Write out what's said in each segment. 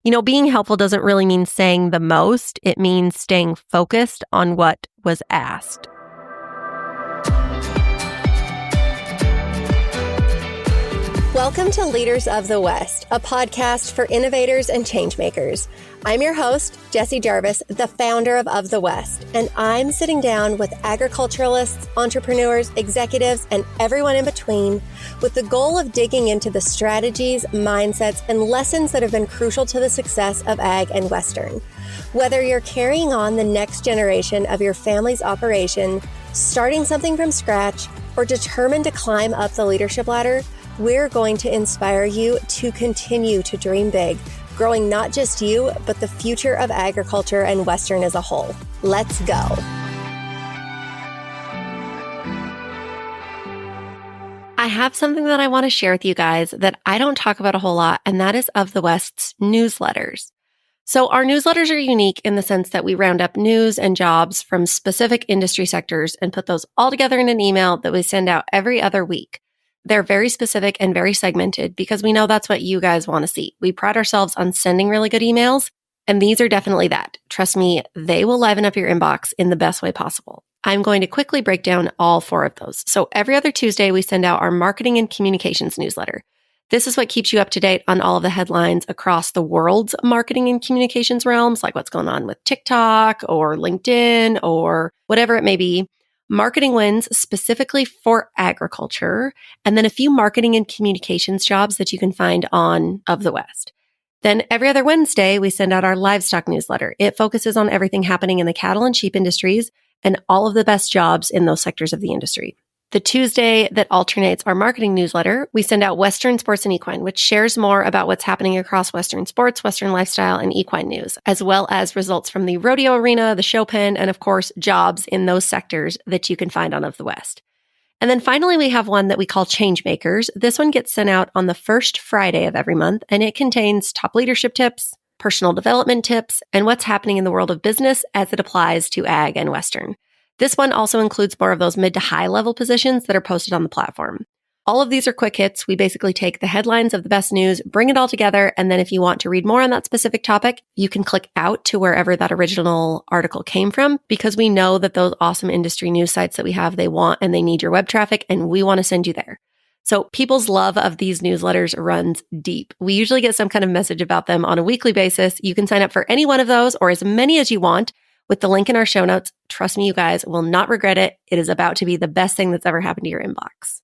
Being helpful doesn't really mean saying the most. It means staying focused on what was asked. Welcome to Leaders of the West, a podcast for innovators and changemakers. I'm your host, Jessie Jarvis, the founder of the West, and I'm sitting down with agriculturalists, entrepreneurs, executives, and everyone in between with the goal of digging into the strategies, mindsets, and lessons that have been crucial to the success of ag and Western. Whether you're carrying on the next generation of your family's operation, starting something from scratch, or determined to climb up the leadership ladder, we're going to inspire you to continue to dream big, growing not just you, but the future of agriculture and Western as a whole. Let's go. I have something that I want to share with you guys that I don't talk about a whole lot, and that is Of the West's newsletters. So our newsletters are unique in the sense that we round up news and jobs from specific industry sectors and put those all together in an email that we send out every other week. They're very specific and very segmented because we know that's what you guys want to see. We pride ourselves on sending really good emails, and these are definitely that. Trust me, they will liven up your inbox in the best way possible. I'm going to quickly break down all 4 of those. So every other Tuesday, we send out our marketing and communications newsletter. This is what keeps you up to date on all of the headlines across the world's marketing and communications realms, like what's going on with TikTok or LinkedIn or whatever it may be. Marketing wins specifically for agriculture, and then a few marketing and communications jobs that you can find on Of the West. Then every other Wednesday, we send out our livestock newsletter. It focuses on everything happening in the cattle and sheep industries and all of the best jobs in those sectors of the industry. The Tuesday that alternates our marketing newsletter, we send out Western Sports and Equine, which shares more about what's happening across Western sports, Western lifestyle, and equine news, as well as results from the rodeo arena, the show pen, and of course, jobs in those sectors that you can find on Of the West. And then finally, we have one that we call Changemakers. This one gets sent out on the first Friday of every month, and it contains top leadership tips, personal development tips, and what's happening in the world of business as it applies to ag and Western. This one also includes more of those mid to high level positions that are posted on the platform. All of these are quick hits. We basically take the headlines of the best news, bring it all together, and then if you want to read more on that specific topic, you can click out to wherever that original article came from, because we know that those awesome industry news sites that we have, they want and they need your web traffic, and we want to send you there. So people's love of these newsletters runs deep. We usually get some kind of message about them on a weekly basis. You can sign up for any one of those or as many as you want with the link in our show notes. Trust me, you guys will not regret it. It is about to be the best thing that's ever happened to your inbox.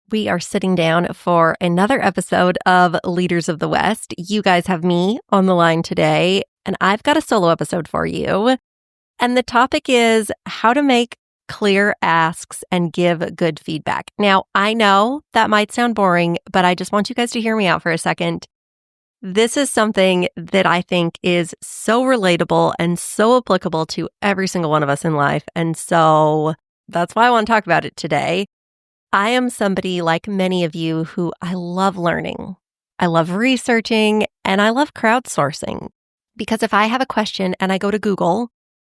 We are sitting down for another episode of Leaders of the West. You guys have me on the line today, and I've got a solo episode for you. And the topic is how to make clear asks and give good feedback. Now, I know that might sound boring, but I just want you guys to hear me out for a second. This is something that I think is so relatable and so applicable to every single one of us in life. And so that's why I want to talk about it today. I am somebody like many of you who I love learning. I love researching and I love crowdsourcing, because if I have a question and I go to Google,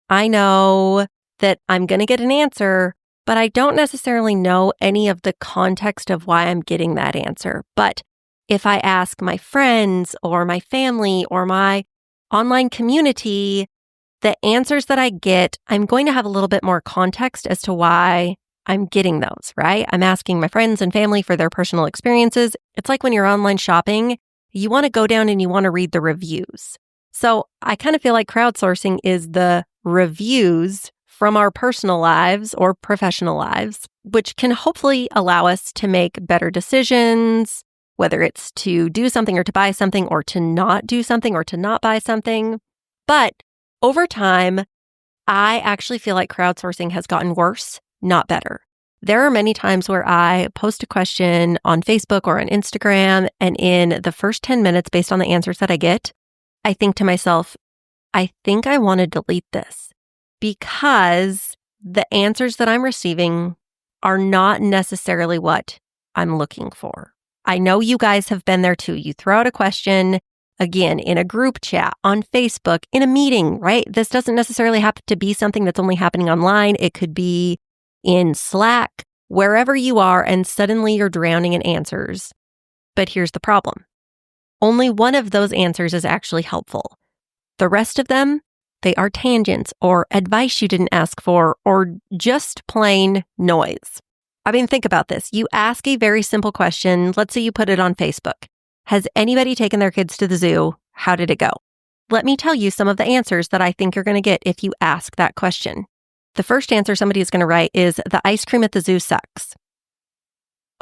I know that I'm going to get an answer, but I don't necessarily know any of the context of why I'm getting that answer. But if I ask my friends or my family or my online community, the answers that I get, I'm going to have a little bit more context as to why I'm getting those, right? I'm asking my friends and family for their personal experiences. It's like when you're online shopping, you want to go down and you want to read the reviews. So I kind of feel like crowdsourcing is the reviews from our personal lives or professional lives, which can hopefully allow us to make better decisions, whether it's to do something or to buy something or to not do something or to not buy something. But over time, I actually feel like crowdsourcing has gotten worse, not better. There are many times where I post a question on Facebook or on Instagram, and in the first 10 minutes, based on the answers that I get, I think to myself, I think I want to delete this because the answers that I'm receiving are not necessarily what I'm looking for. I know you guys have been there too. You throw out a question, again, in a group chat, on Facebook, in a meeting, right? This doesn't necessarily have to be something that's only happening online. It could be in Slack, wherever you are, and suddenly you're drowning in answers. But here's the problem. only one of those answers is actually helpful. The rest of them, they are tangents or advice you didn't ask for or just plain noise. I mean, think about this. You ask a very simple question. Let's say you put it on Facebook. Has anybody taken their kids to the zoo? How did it go? Let me tell you some of the answers that I think you're going to get if you ask that question. The first answer somebody is going to write is, the ice cream at the zoo sucks.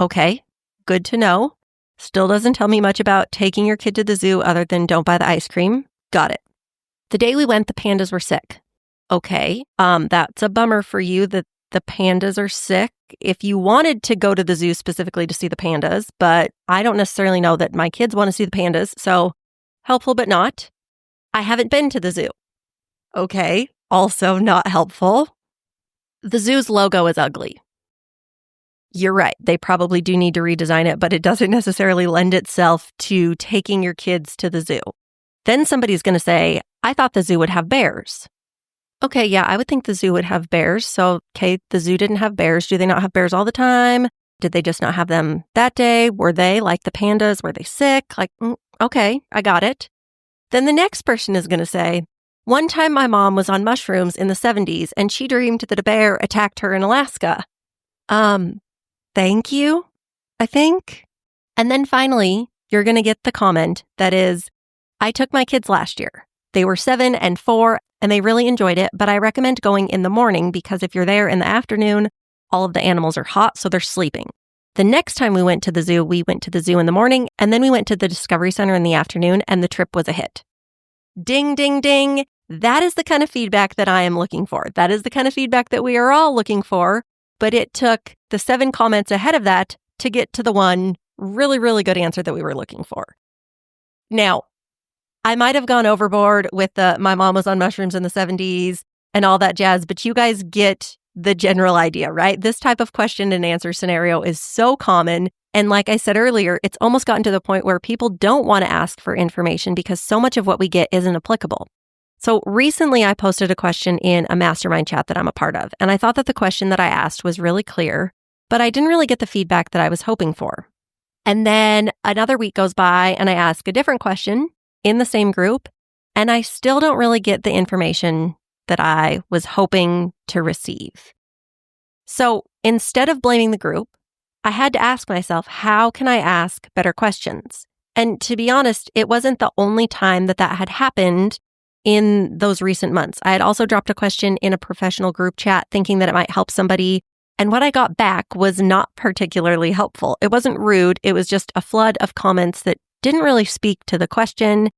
Okay, good to know. Still doesn't tell me much about taking your kid to the zoo other than don't buy the ice cream. Got it. The day we went, the pandas were sick. Okay, that's a bummer for you that the pandas are sick. If you wanted to go to the zoo specifically to see the pandas, but I don't necessarily know that my kids want to see the pandas, so helpful but not. I haven't been to the zoo. Okay, also not helpful. The zoo's logo is ugly. You're right, they probably do need to redesign it, but it doesn't necessarily lend itself to taking your kids to the zoo. Then somebody's going to say, I thought the zoo would have bears. Okay, yeah, I would think the zoo would have bears. So, okay, the zoo didn't have bears. Do they not have bears all the time? Did they just not have them that day? Were they like the pandas? Were they sick? Okay, I got it. Then the next person is going to say, one time my mom was on mushrooms in the 70s and she dreamed that a bear attacked her in Alaska. Thank you, I think. And then finally, you're going to get the comment that is, I took my kids last year. They were 7 and 4 and they really enjoyed it, but I recommend going in the morning because if you're there in the afternoon, all of the animals are hot, so they're sleeping. The next time we went to the zoo in the morning, and then we went to the Discovery Center in the afternoon, and the trip was a hit. Ding, ding, ding. That is the kind of feedback that I am looking for. That is the kind of feedback that we are all looking for, but it took the 7 comments ahead of that to get to the one really, really good answer that we were looking for. Now, I might have gone overboard with my mom was on mushrooms in the 70s and all that jazz, but you guys get the general idea, right? This type of question and answer scenario is so common. And like I said earlier, it's almost gotten to the point where people don't want to ask for information because so much of what we get isn't applicable. So recently I posted a question in a mastermind chat that I'm a part of, and I thought that the question that I asked was really clear, but I didn't really get the feedback that I was hoping for. And then another week goes by and I ask a different question in the same group, and I still don't really get the information that I was hoping to receive. So instead of blaming the group, I had to ask myself, how can I ask better questions? And to be honest, it wasn't the only time that had happened in those recent months. I had also dropped a question in a professional group chat thinking that it might help somebody. And what I got back was not particularly helpful. It wasn't rude. It was just a flood of comments that didn't really speak to the question,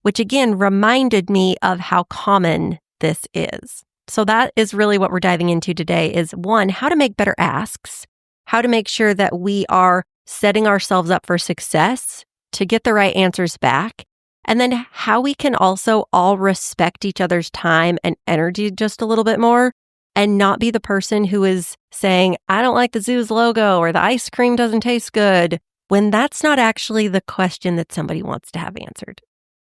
which again reminded me of how common this is. So that is really what we're diving into today is 1, how to make better asks, how to make sure that we are setting ourselves up for success to get the right answers back, and then how we can also all respect each other's time and energy just a little bit more and not be the person who is saying, I don't like the zoo's logo or the ice cream doesn't taste good, when that's not actually the question that somebody wants to have answered.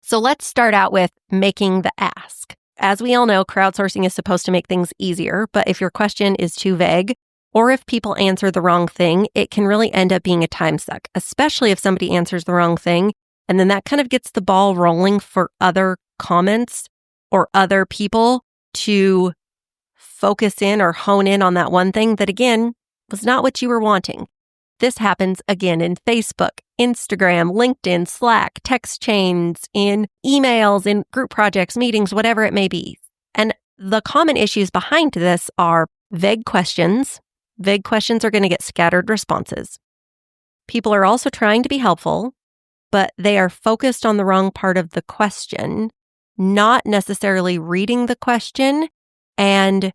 So let's start out with making the ask. As we all know, crowdsourcing is supposed to make things easier, but if your question is too vague, or if people answer the wrong thing, it can really end up being a time suck, especially if somebody answers the wrong thing. And then that kind of gets the ball rolling for other comments or other people to focus in or hone in on that one thing that, again, was not what you were wanting. This happens again in Facebook, Instagram, LinkedIn, Slack, text chains, in emails, in group projects, meetings, whatever it may be. And the common issues behind this are vague questions. Vague questions are going to get scattered responses. People are also trying to be helpful, but they are focused on the wrong part of the question, not necessarily reading the question and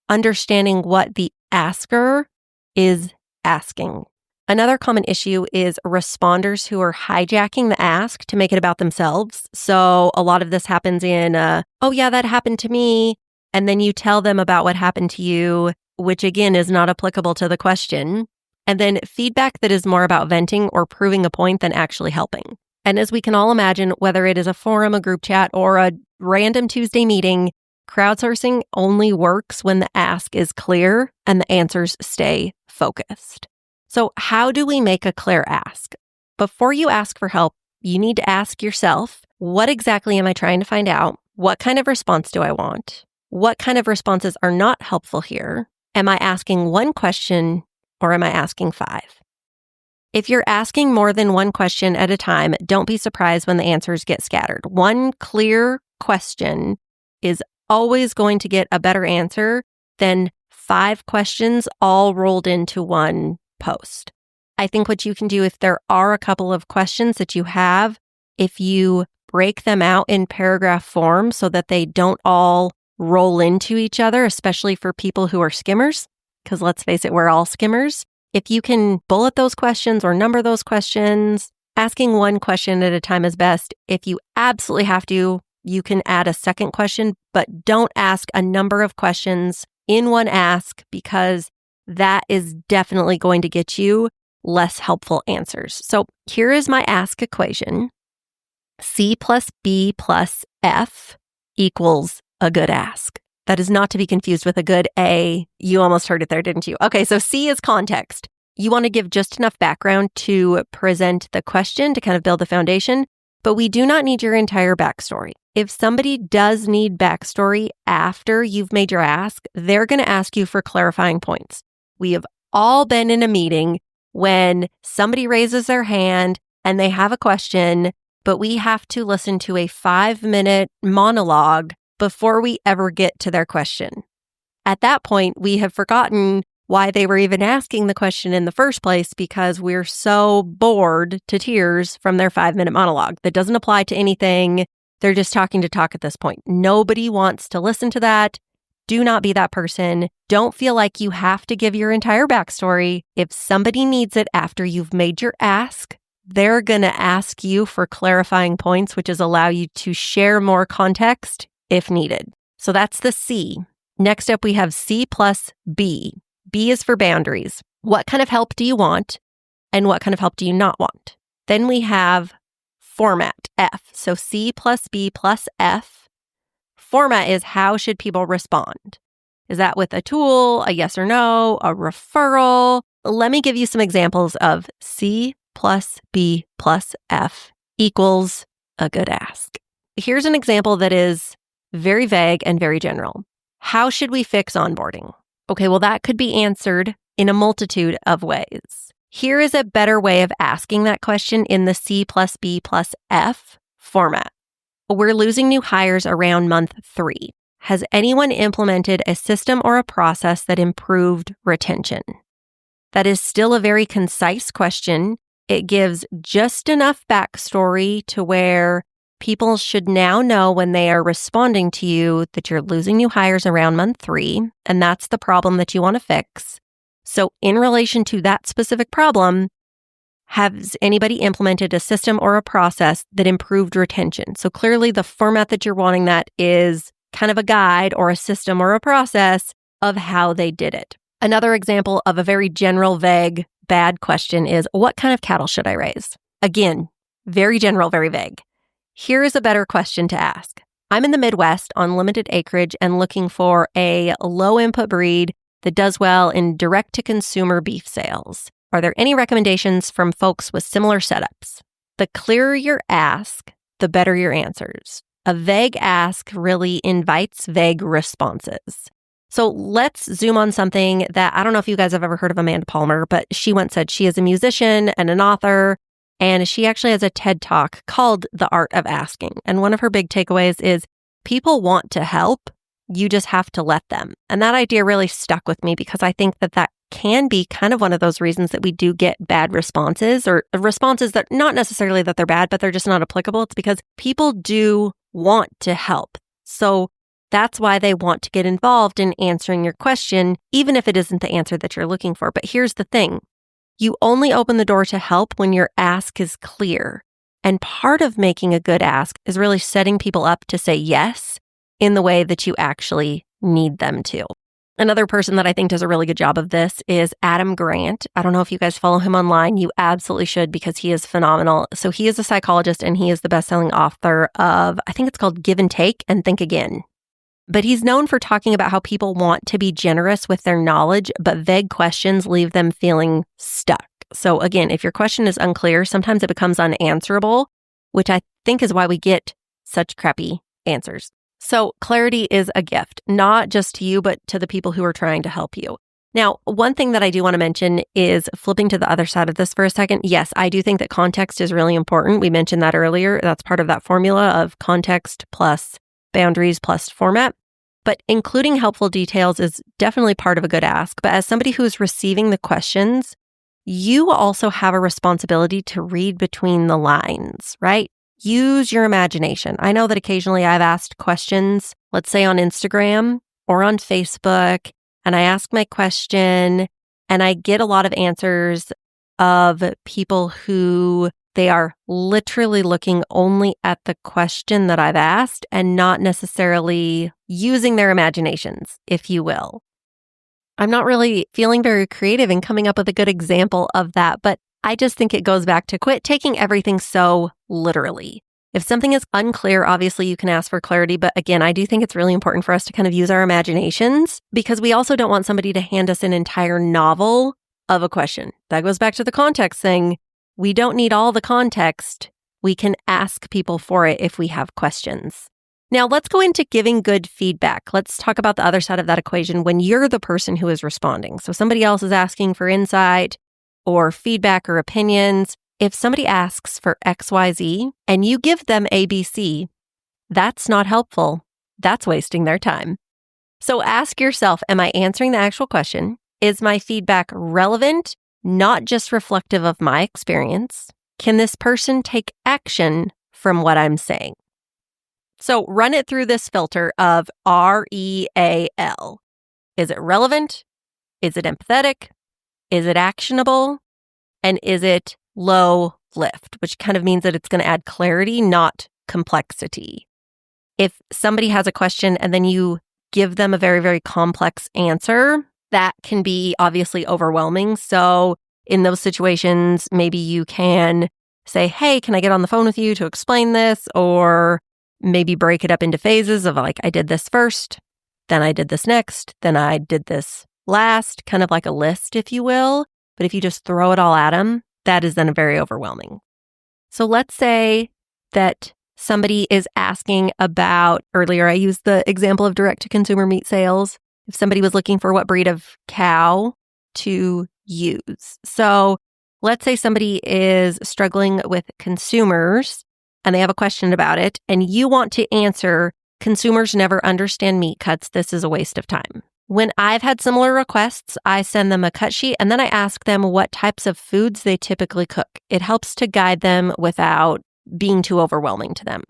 understanding what the asker is asking. Another common issue is responders who are hijacking the ask to make it about themselves. So a lot of this happens in, oh yeah, that happened to me. And then you tell them about what happened to you, which again is not applicable to the question. And then feedback that is more about venting or proving a point than actually helping. And as we can all imagine, whether it is a forum, a group chat, or a random Tuesday meeting, crowdsourcing only works when the ask is clear and the answers stay focused. So how do we make a clear ask? Before you ask for help, you need to ask yourself, what exactly am I trying to find out? What kind of response do I want? What kind of responses are not helpful here? Am I asking one question or am I asking 5? If you're asking more than one question at a time, don't be surprised when the answers get scattered. One clear question is always going to get a better answer than 5 questions all rolled into one post. I think what you can do if there are a couple of questions that you have, if you break them out in paragraph form so that they don't all roll into each other, especially for people who are skimmers, because let's face it, we're all skimmers. If you can bullet those questions or number those questions, asking one question at a time is best. If you absolutely have to, you can add a second question, but don't ask a number of questions in one ask because that is definitely going to get you less helpful answers. So here is my ask equation. C plus B plus F equals a good ask. That is not to be confused with a good A. You almost heard it there, didn't you? Okay, so C is context. You want to give just enough background to present the question to kind of build the foundation, but we do not need your entire backstory. If somebody does need backstory after you've made your ask, they're going to ask you for clarifying points. We have all been in a meeting when somebody raises their hand and they have a question, but we have to listen to a 5-minute monologue before we ever get to their question. At that point, we have forgotten why they were even asking the question in the first place because we're so bored to tears from their 5-minute monologue. That doesn't apply to anything. They're just talking to talk at this point. Nobody wants to listen to that. Do not be that person. Don't feel like you have to give your entire backstory. If somebody needs it after you've made your ask, they're going to ask you for clarifying points, which is allow you to share more context if needed. So that's the C. Next up, we have C plus B. B is for boundaries. What kind of help do you want? And what kind of help do you not want? Then we have format, F. So C plus B plus F. Format is how should people respond? Is that with a tool, a yes or no, a referral? Let me give you some examples of C plus B plus F equals a good ask. Here's an example that is very vague and very general. How should we fix onboarding? Okay, well, that could be answered in a multitude of ways. Here is a better way of asking that question in the C plus B plus F format. We're losing new hires around month 3. Has anyone implemented a system or a process that improved retention? That is still a very concise question. It gives just enough backstory to where people should now know when they are responding to you that you're losing new hires around month 3, and that's the problem that you want to fix. So in relation to that specific problem, has anybody implemented a system or a process that improved retention? So clearly the format that you're wanting that is kind of a guide or a system or a process of how they did it. Another example of a very general, vague, bad question is, what kind of cattle should I raise? Again, very general, very vague. Here is a better question to ask. I'm in the Midwest on limited acreage and looking for a low input breed that does well in direct-to-consumer beef sales. Are there any recommendations from folks with similar setups? The clearer your ask, the better your answers. A vague ask really invites vague responses. So let's zoom on something that I don't know if you guys have ever heard of Amanda Palmer, but she once said she is a musician and an author, and she actually has a TED Talk called The Art of Asking. And one of her big takeaways is people want to help, you just have to let them. And that idea really stuck with me because I think that that can be kind of one of those reasons that we do get bad responses, or responses that not necessarily that they're bad, but they're just not applicable. It's because people do want to help. So that's why they want to get involved in answering your question, even if it isn't the answer that you're looking for. But here's the thing. You only open the door to help when your ask is clear. And part of making a good ask is really setting people up to say yes in the way that you actually need them to. Another person that I think does a really good job of this is Adam Grant. I don't know if you guys follow him online. You absolutely should because he is phenomenal. So he is a psychologist and he is the best-selling author of, I think it's called Give and Take and Think Again. But he's known for talking about how people want to be generous with their knowledge, but vague questions leave them feeling stuck. So again, if your question is unclear, sometimes it becomes unanswerable. which I think is why we get such crappy answers. So clarity is a gift, not just to you, but to the people who are trying to help you. Now, one thing that I do want to mention is flipping to the other side of this for a second. Yes, I do think that context is really important. We mentioned that earlier. That's part of that formula of context plus boundaries plus format. But including helpful details is definitely part of a good ask. But as somebody who's receiving the questions, you also have a responsibility to read between the lines, right? Use your imagination. I know that occasionally I've asked questions, let's say on Instagram or on Facebook, and I ask my question and I get a lot of answers of people who they are literally looking only at the question that I've asked and not necessarily using their imaginations, if you will. I'm not really feeling very creative in coming up with a good example of that, but I just think it goes back to quit taking everything so literally. If something is unclear, obviously you can ask for clarity. But again, I do think it's really important for us to kind of use our imaginations because we also don't want somebody to hand us an entire novel of a question. That goes back to the context thing. We don't need all the context. We can ask people for it if we have questions. Now let's go into giving good feedback. Let's talk about the other side of that equation when you're the person who is responding. So somebody else is asking for insight or feedback or opinions. If somebody asks for XYZ and you give them ABC, that's not helpful. That's wasting their time. So ask yourself, am I answering the actual question? Is my feedback relevant, not just reflective of my experience? Can this person take action from what I'm saying? So run it through this filter of REAL. Is it relevant? Is it empathetic? Is it actionable? And is it low lift, which kind of means that it's going to add clarity, not complexity. If somebody has a question and then you give them a very, very complex answer, that can be obviously overwhelming. So in those situations, maybe you can say, hey, can I get on the phone with you to explain this? Or maybe break it up into phases of like, I did this first, then I did this next, then I did this last, kind of like a list, if you will. But if you just throw it all at them, that is then very overwhelming. So let's say that somebody is asking about, earlier I used the example of direct-to-consumer meat sales. If somebody was looking for what breed of cow to use. So let's say somebody is struggling with consumers and they have a question about it and you want to answer, consumers never understand meat cuts. This is a waste of time. When I've had similar requests, I send them a cut sheet and then I ask them what types of foods they typically cook. It helps to guide them without being too overwhelming to them.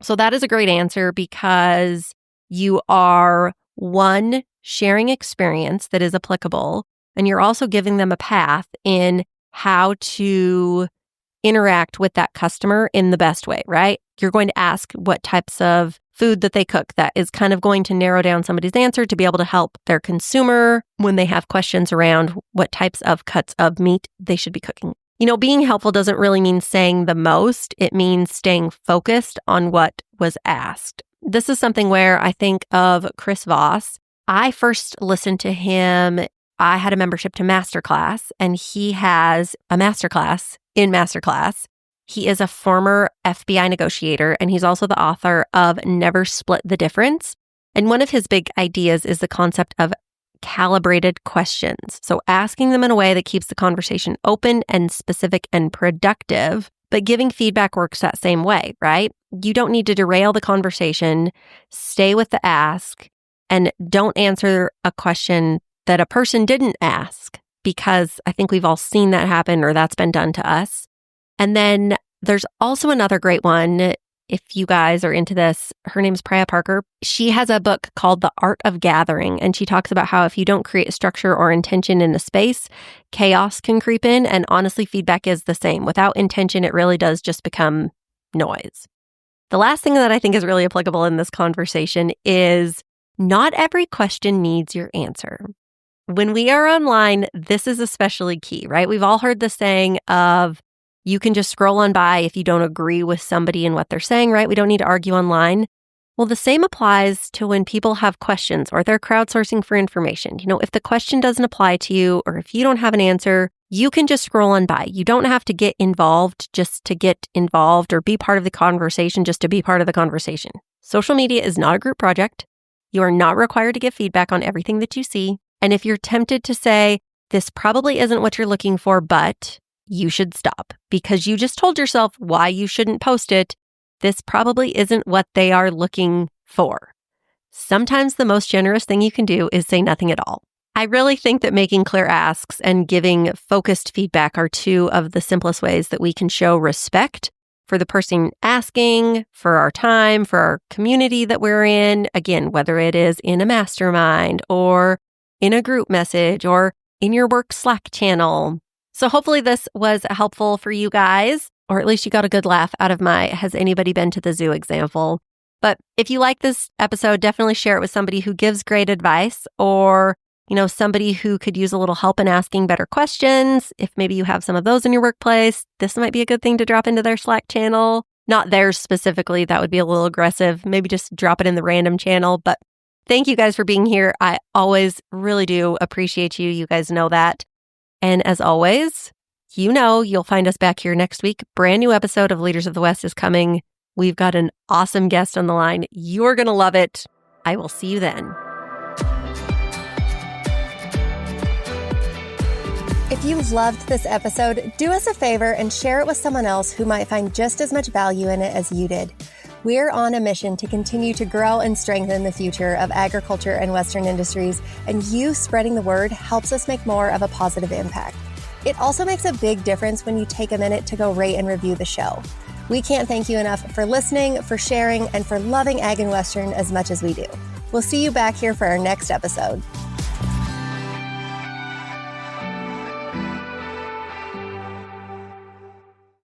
So that is a great answer because you are, one, sharing experience that is applicable, and you're also giving them a path in how to interact with that customer in the best way, right? You're going to ask what types of food that they cook. That is kind of going to narrow down somebody's answer to be able to help their consumer when they have questions around what types of cuts of meat they should be cooking. You know, being helpful doesn't really mean saying the most. It means staying focused on what was asked. This is something where I think of Chris Voss. I first listened to him. I had a membership to Masterclass, and he has a masterclass in Masterclass. He is a former FBI negotiator, and he's also the author of Never Split the Difference. And one of his big ideas is the concept of calibrated questions. So asking them in a way that keeps the conversation open and specific and productive, but giving feedback works that same way, right? You don't need to derail the conversation. Stay with the ask and don't answer a question that a person didn't ask, because I think we've all seen that happen or that's been done to us. And then there's also another great one. If you guys are into this, her name's Priya Parker. She has a book called The Art of Gathering, and she talks about how if you don't create structure or intention in a space, chaos can creep in. And honestly, feedback is the same. Without intention, it really does just become noise. The last thing that I think is really applicable in this conversation is not every question needs your answer. When we are online, this is especially key, right? We've all heard the saying of, you can just scroll on by if you don't agree with somebody and what they're saying, right? We don't need to argue online. Well, the same applies to when people have questions or they're crowdsourcing for information. You know, if the question doesn't apply to you or if you don't have an answer, you can just scroll on by. You don't have to get involved just to get involved or be part of the conversation just to be part of the conversation. Social media is not a group project. You are not required to give feedback on everything that you see. And if you're tempted to say, this probably isn't what you're looking for, but you should stop because you just told yourself why you shouldn't post it. This probably isn't what they are looking for. Sometimes the most generous thing you can do is say nothing at all. I really think that making clear asks and giving focused feedback are two of the simplest ways that we can show respect for the person asking, for our time, for our community that we're in. Again, whether it is in a mastermind or in a group message or in your work Slack channel. So hopefully this was helpful for you guys, or at least you got a good laugh out of my "has anybody been to the zoo" example. But if you like this episode, definitely share it with somebody who gives great advice or, somebody who could use a little help in asking better questions. If maybe you have some of those in your workplace, this might be a good thing to drop into their Slack channel. Not theirs specifically. That would be a little aggressive. Maybe just drop it in the random channel. But thank you guys for being here. I always really do appreciate you. You guys know that. And as always, you'll find us back here next week. Brand new episode of Leaders of the West is coming. We've got an awesome guest on the line. You're going to love it. I will see you then. If you loved this episode, do us a favor and share it with someone else who might find just as much value in it as you did. We're on a mission to continue to grow and strengthen the future of agriculture and Western industries, and you spreading the word helps us make more of a positive impact. It also makes a big difference when you take a minute to go rate and review the show. We can't thank you enough for listening, for sharing, and for loving Ag and Western as much as we do. We'll see you back here for our next episode.